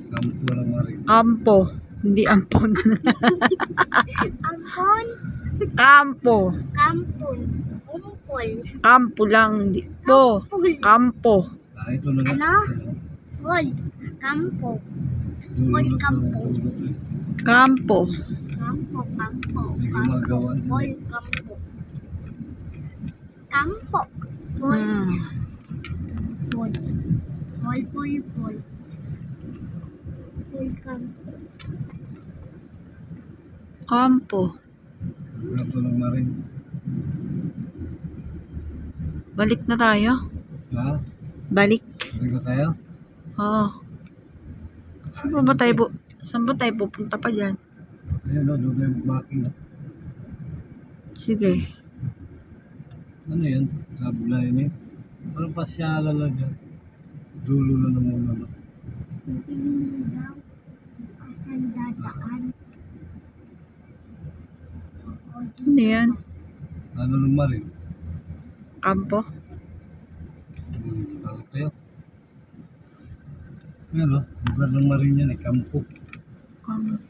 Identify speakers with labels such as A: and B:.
A: Kampo ng Marin.
B: Kampo. Hindi ampon.
C: Ampon.
B: Kampo.
C: Kampon. Kumpol.
B: Kampo lang. Hindi po. Kampo.
A: Ito na nga.
C: Ano? Gold. Kampo.
A: Dulo
C: Kampo.
B: Kampo.
C: Kampo. Kampo.
A: May gumagawa din.
C: Gold. Kampo. Kampo. Gold.
B: Hmm.
C: Gold. Gold. Gold. Gold. Gold. Kampo.
B: Kampo.
A: Kampo ng Marin.
B: Balik na tayo.
A: Ha?
B: Balik.
A: Sabi ko sa'yo?
B: Oo. Saan ba tayo pupunta pa dyan?
A: Ayun o, doon yung backing.
B: Sige.
A: Ano yan? Sabi na yun eh. Parang pasyalan lang yan. Dulo na naman ano.
C: Pipiliin daw. Asan dadaan?
B: Ano yan?
A: Ano ng Marin?
B: Kampo?
A: Bakit tayo? Ayan o, lugar ng Marin yan eh. Kampo.
B: Kampo.